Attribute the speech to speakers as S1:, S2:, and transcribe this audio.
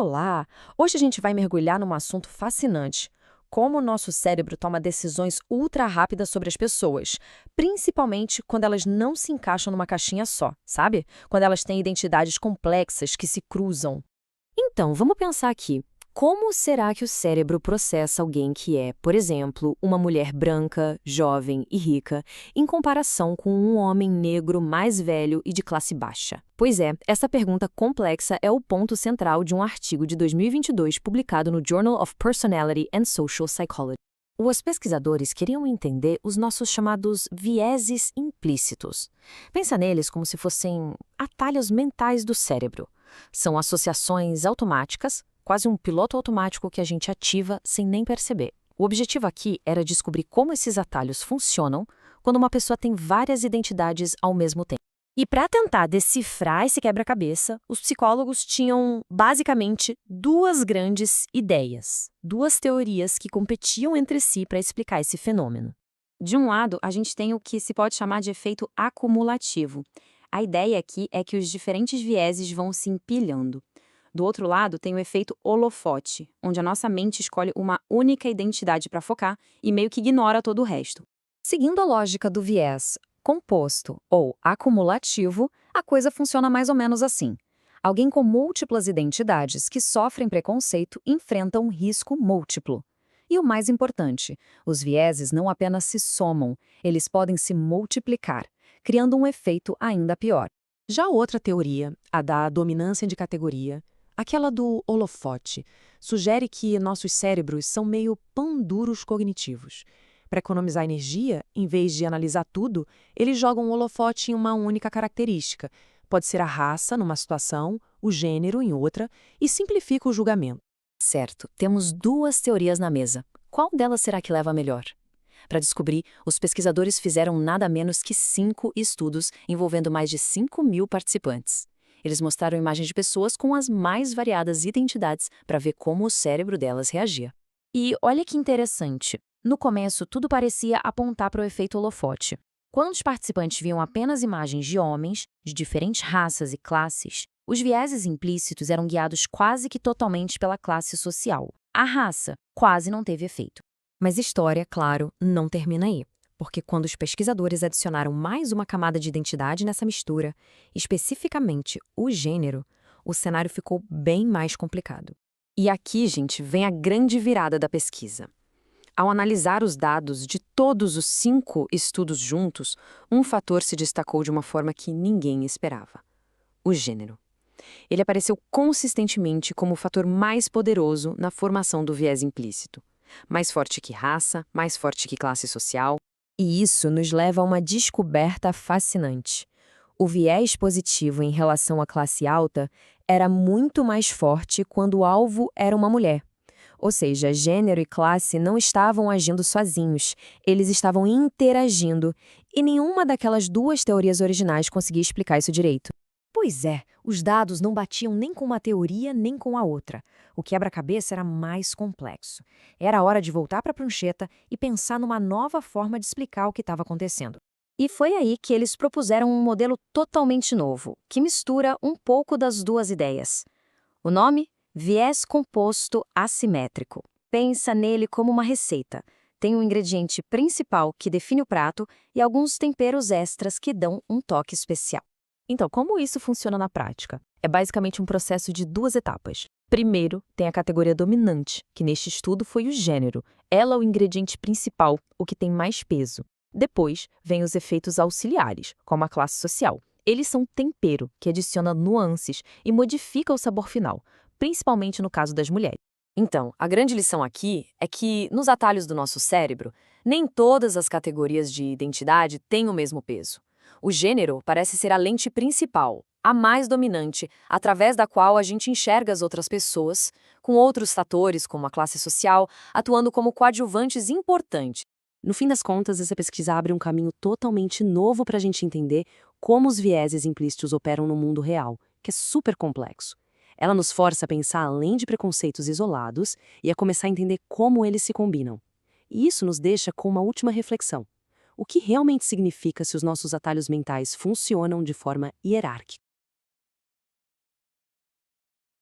S1: Olá! Hoje a gente vai mergulhar num assunto fascinante. Como o nosso cérebro toma decisões ultra rápidas sobre as pessoas, principalmente quando elas não se encaixam numa caixinha só, sabe? Quando elas têm identidades complexas que se cruzam.
S2: Então, vamos pensar aqui. Como será que o cérebro processa alguém que é, por exemplo, uma mulher branca, jovem e rica, em comparação com um homem negro mais velho e de classe baixa? Pois é, essa pergunta complexa é o ponto central de um artigo de 2022 publicado no Journal of Personality and Social Psychology. Os pesquisadores queriam entender os nossos chamados vieses implícitos. Pensa neles como se fossem atalhos mentais do cérebro. São associações automáticas, quase um piloto automático que a gente ativa sem nem perceber. O objetivo aqui era descobrir como esses atalhos funcionam quando uma pessoa tem várias identidades ao mesmo tempo. E para tentar decifrar esse quebra-cabeça, os psicólogos tinham basicamente duas grandes ideias, duas teorias que competiam entre si para explicar esse fenômeno.
S3: De um lado, a gente tem o que se pode chamar de efeito acumulativo. A ideia aqui é que os diferentes vieses vão se empilhando. Do outro lado, tem o efeito holofote, onde a nossa mente escolhe uma única identidade para focar e meio que ignora todo o resto.
S2: Seguindo a lógica do viés composto ou acumulativo, a coisa funciona mais ou menos assim. Alguém com múltiplas identidades que sofrem preconceito enfrenta um risco múltiplo. E o mais importante, os vieses não apenas se somam, eles podem se multiplicar, criando um efeito ainda pior.
S4: Já outra teoria, a da dominância de categoria, aquela do holofote, sugere que nossos cérebros são meio pão duros cognitivos. Para economizar energia, em vez de analisar tudo, eles jogam um holofote em uma única característica. Pode ser a raça numa situação, o gênero em outra, e simplifica o julgamento.
S2: Certo, temos duas teorias na mesa. Qual delas será que leva a melhor? Para descobrir, os pesquisadores fizeram nada menos que 5 estudos envolvendo mais de 5.000 participantes. Eles mostraram imagens de pessoas com as mais variadas identidades para ver como o cérebro delas reagia.
S3: E olha que interessante. No começo, tudo parecia apontar para o efeito holofote. Quando os participantes viam apenas imagens de homens, de diferentes raças e classes, os vieses implícitos eram guiados quase que totalmente pela classe social. A raça quase não teve efeito.
S2: Mas a história, claro, não termina aí. Porque quando os pesquisadores adicionaram mais uma camada de identidade nessa mistura, especificamente o gênero, o cenário ficou bem mais complicado. E aqui, gente, vem a grande virada da pesquisa. Ao analisar os dados de todos os 5 estudos juntos, um fator se destacou de uma forma que ninguém esperava: o gênero. Ele apareceu consistentemente como o fator mais poderoso na formação do viés implícito. Mais forte que raça, mais forte que classe social. E isso nos leva a uma descoberta fascinante. O viés positivo em relação à classe alta era muito mais forte quando o alvo era uma mulher. Ou seja, gênero e classe não estavam agindo sozinhos, eles estavam interagindo, e nenhuma daquelas duas teorias originais conseguia explicar isso direito. Pois é, os dados não batiam nem com uma teoria nem com a outra. O quebra-cabeça era mais complexo. Era hora de voltar para a prancheta e pensar numa nova forma de explicar o que estava acontecendo. E foi aí que eles propuseram um modelo totalmente novo, que mistura um pouco das duas ideias. O nome? Viés composto assimétrico. Pensa nele como uma receita. Tem um ingrediente principal que define o prato e alguns temperos extras que dão um toque especial.
S1: Então, como isso funciona na prática? É basicamente um processo de 2 etapas. Primeiro, tem a categoria dominante, que neste estudo foi o gênero. Ela é o ingrediente principal, o que tem mais peso. Depois, vem os efeitos auxiliares, como a classe social. Eles são tempero, que adiciona nuances e modifica o sabor final, principalmente no caso das mulheres.
S2: Então, a grande lição aqui é que, nos atalhos do nosso cérebro, nem todas as categorias de identidade têm o mesmo peso. O gênero parece ser a lente principal, a mais dominante, através da qual a gente enxerga as outras pessoas, com outros fatores, como a classe social, atuando como coadjuvantes importantes.
S4: No fim das contas, essa pesquisa abre um caminho totalmente novo para a gente entender como os vieses implícitos operam no mundo real, que é super complexo. Ela nos força a pensar além de preconceitos isolados e a começar a entender como eles se combinam. E isso nos deixa com uma última reflexão. O que realmente significa se os nossos atalhos mentais funcionam de forma hierárquica?